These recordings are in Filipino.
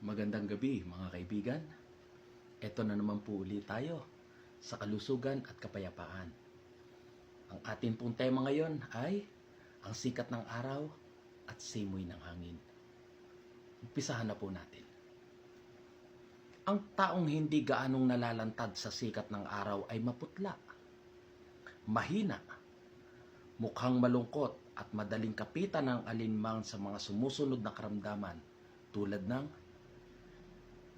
Magandang gabi mga kaibigan. Ito na naman po ulit tayo sa kalusugan at kapayapaan. Ang atin pong tema ngayon ay ang sikat ng araw at simoy ng hangin. Umpisahan na po natin. Ang taong hindi gaanong nalalantad sa sikat ng araw ay maputla, mahina, mukhang malungkot at madaling kapitan ng alinmang sa mga sumusunod na karamdaman tulad ng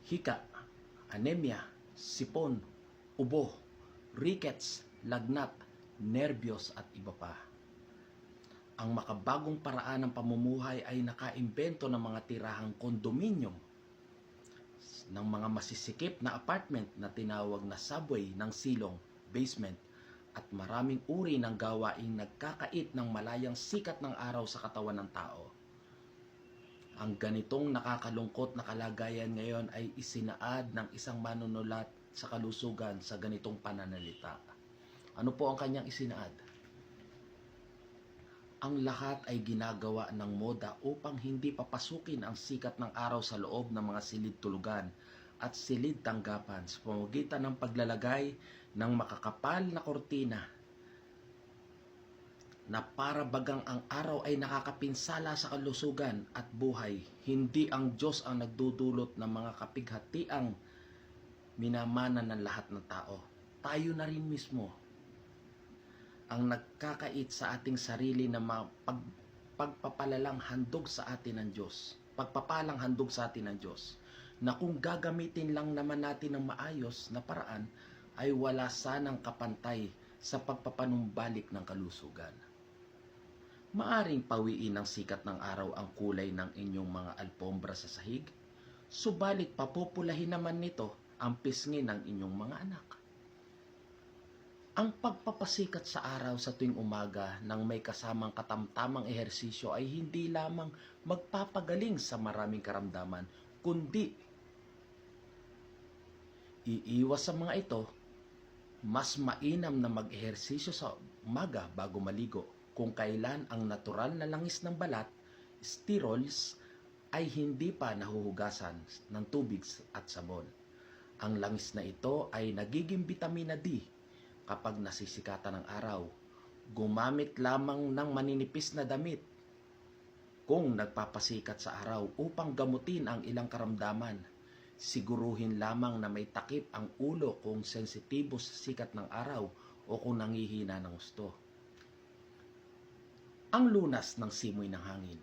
hika, anemia, sipon, ubo, rickets, lagnat, nerbiyos at iba pa. Ang makabagong paraan ng pamumuhay ay nakaimbento ng mga tirahang kondominium, ng mga masisikip na apartment na tinawag na subway ng silong, basement, at maraming uri ng gawaing nagkakait ng malayang sikat ng araw sa katawan ng tao. Ang ganitong nakakalungkot na kalagayan ngayon ay isinaad ng isang manunulat sa kalusugan sa ganitong pananalita. Ano po ang kanyang isinaad? Ang lahat ay ginagawa ng moda upang hindi papasukin ang sikat ng araw sa loob ng mga silid tulugan at silid tanggapan sa pamamagitan ng paglalagay ng makakapal na kortina na para bagang ang araw ay nakakapinsala sa kalusugan at buhay. Hindi ang Diyos ang nagdudulot ng mga kapighatiang minamana ng lahat ng tao. Tayo na rin mismo ang nagkakait sa ating sarili na pagpapalalang handog sa atin ng Diyos. Pagpapalang handog sa atin ng Diyos. Na kung gagamitin lang naman natin ng maayos na paraan, ay wala sanang kapantay sa pagpapanumbalik ng kalusugan. Maaring pawiin ng sikat ng araw ang kulay ng inyong mga alpombra sa sahig, subalit papupulahin naman nito ang pisngi ng inyong mga anak. Ang pagpapasikat sa araw sa tuwing umaga ng may kasamang katamtamang ehersisyo ay hindi lamang magpapagaling sa maraming karamdaman, kundi iiwas sa mga ito. Mas mainam na mag-ehersisyo sa umaga bago maligo kung kailan ang natural na langis ng balat, sterols, ay hindi pa nahuhugasan ng tubig at sabon. Ang langis na ito ay nagiging vitamina D kapag nasisikatan ng araw. Gumamit lamang ng maninipis na damit kung nagpapasikat sa araw upang gamutin ang ilang karamdaman. Siguruhin lamang na may takip ang ulo kung sensitibo sa sikat ng araw o kung nangihina ng gusto. Ang lunas ng simoy ng hangin.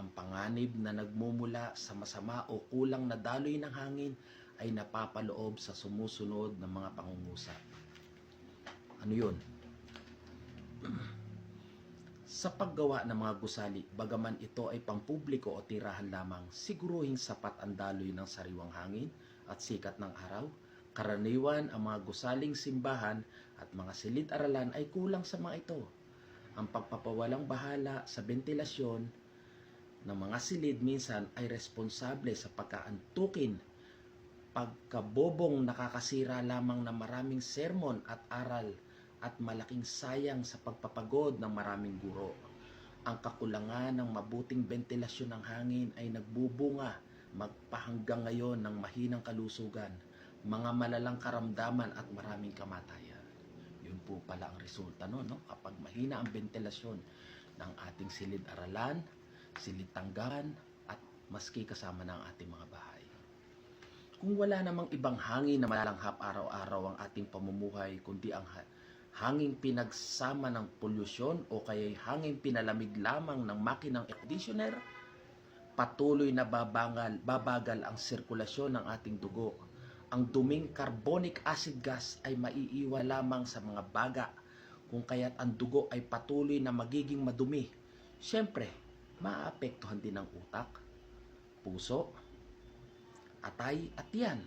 Ang panganib na nagmumula sa masama o kulang na daloy ng hangin ay napapaloob sa sumusunod na mga pangungusap. Ano yun? Sa paggawa ng mga gusali, bagaman ito ay pampubliko o tirahan lamang, siguruhing sapat ang daloy ng sariwang hangin at sikat ng araw. Karaniwan, ang mga gusaling simbahan at mga silid-aralan ay kulang sa mga ito. Ang pagpapawalang bahala sa ventilasyon ng mga silid minsan ay responsable sa pagkaantukin, pagkabobong nakakasira lamang ng maraming sermon at aral at malaking sayang sa pagpapagod ng maraming guro. Ang kakulangan ng mabuting ventilasyon ng hangin ay nagbubunga magpahanggang ngayon ng mahinang kalusugan, mga malalang karamdaman at maraming kamatayan. Yun po pala ang resulta no? Kapag mahina ang ventilasyon ng ating silid-aralan, silid-tanggapan at maski kasama ng ating mga bahay. Kung wala namang ibang hangin na malalanghap araw-araw ang ating pamumuhay, kundi ang hanging pinagsama ng polusyon o kaya'y hanging pinalamig lamang ng makinang air conditioner, patuloy na babagal ang sirkulasyon ng ating dugo. Ang duming carbonic acid gas ay maiiwan lamang sa mga baga, kung kaya't ang dugo ay patuloy na magiging madumi. Siyempre, maaapektuhan din ang utak, puso, atay at tiyan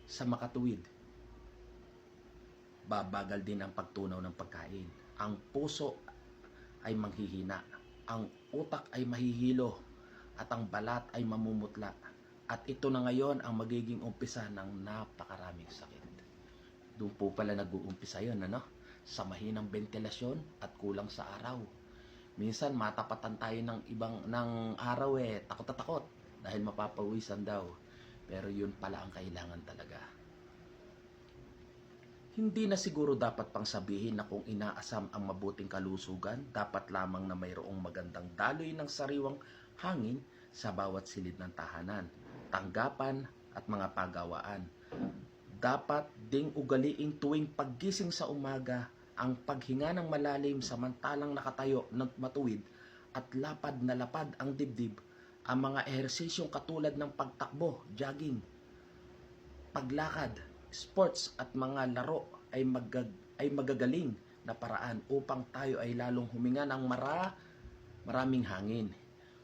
sa makatuwid. Babagal din ang pagtunaw ng pagkain. Ang puso ay manghihina, ang utak ay mahihilo, at ang balat ay mamumutla. At ito na ngayon ang magiging umpisa ng napakaraming sakit. Doon po pala nag-uumpisa yun, ano? Sa mahinang ventilasyon at kulang sa araw. Minsan matapatan tayo ng araw takot na takot dahil mapapawisan daw. Pero yun pala ang kailangan talaga. Hindi na siguro dapat pang sabihin na kung inaasam ang mabuting kalusugan, dapat lamang na mayroong magandang daloy ng sariwang hangin sa bawat silid ng tahanan, tanggapan at mga pagawaan. Dapat ding ugaliing tuwing paggising sa umaga ang paghinga ng malalim samantalang nakatayo ng matuwid at lapad na lapad ang dibdib. Ang mga ehersisyong katulad ng pagtakbo, jogging, paglakad, sports at mga laro ay magagaling na paraan upang tayo ay lalong huminga ng maraming hangin.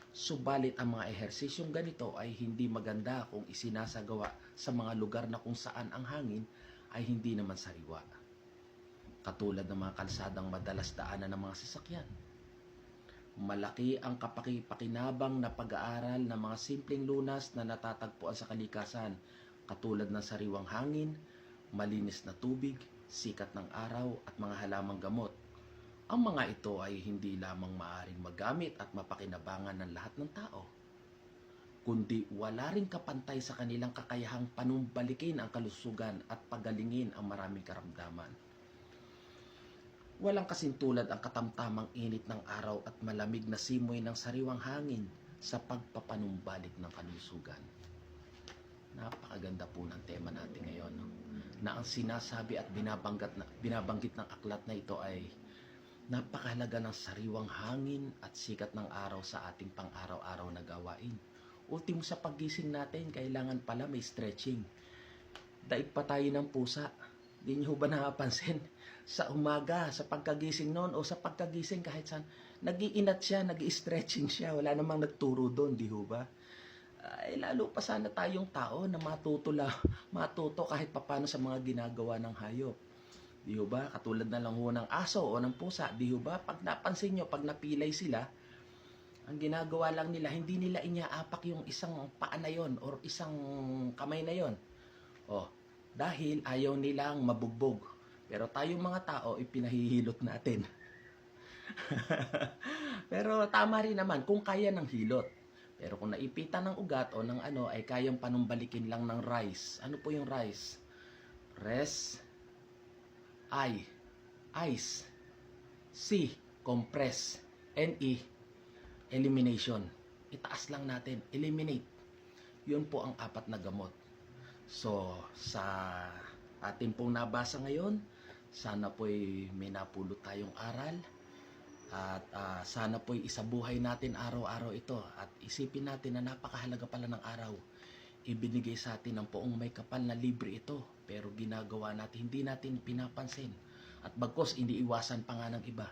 Subalit ang mga ehersisyong ganito ay hindi maganda kung isinasagawa sa mga lugar na kung saan ang hangin ay hindi naman sariwa. Katulad ng mga kalsadang madalas daanan ng mga sasakyan. Malaki ang kapakipakinabang na pag-aaral ng mga simpleng lunas na natatagpuan sa kalikasan, katulad ng sariwang hangin, malinis na tubig, sikat ng araw at mga halamang gamot. Ang mga ito ay hindi lamang maaaring magamit at mapakinabangan ng lahat ng tao, kundi wala ring kapantay sa kanilang kakayahang panumbalikin ang kalusugan at pagalingin ang maraming karamdaman. Walang kasintulad ang katamtamang init ng araw at malamig na simoy ng sariwang hangin sa pagpapanumbalik ng kalusugan. Napakaganda po ng tema natin ngayon, no? Na ang sinasabi at binabanggit ng aklat na ito ay napakahalaga ng sariwang hangin at sikat ng araw sa ating pang-araw-araw na gawain. Ultimo sa paggising natin, kailangan pala may stretching. Daig pa tayo ng pusa. Di nyo ba napapansin? Sa umaga, sa pagkagising noon o sa pagkagising kahit saan, nag-iinat siya, nag-i-stretching siya. Wala namang nagturo doon, di ho ba? Ay, lalo pa sana tayong tao na matuto kahit papano sa mga ginagawa ng hayop. Di ho ba? Katulad na lang ho ng aso o ng pusa. Di ho ba? Pag napansin nyo, pag napilay sila, ang ginagawa lang nila, hindi nila inyaapak yung isang paa na yon or isang kamay na yon. Oh, dahil ayaw nilang mabugbog. Pero tayong mga tao, ipinahihilot natin. Pero tama rin naman kung kaya ng hilot. Pero kung naipitan ng ugat o ng ano, ay kayang panumbalikin lang ng rice. Ano po yung rice? Rest, ice, C, compress, NE, elimination. Itaas lang natin, eliminate. Yun po ang 4 na gamot. So, sa ating pong nabasa ngayon, sana po'y may napulot tayong aral at sana po'y isabuhay natin araw-araw ito at isipin natin na napakahalaga pala ng araw. Ibinigay sa atin ng poong may kapal na libre ito, pero ginagawa natin, hindi natin pinapansin at bagkos iniiwasan pa nga ng iba.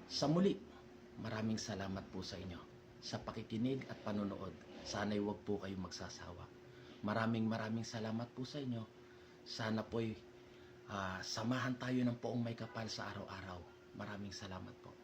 Sa muli, maraming salamat po sa inyo sa pakikinig at panonood. Sana'y huwag po kayong magsasawa. Maraming salamat po sa inyo. Sana po'y samahan tayo ng poong may kapal sa araw-araw. Maraming salamat po.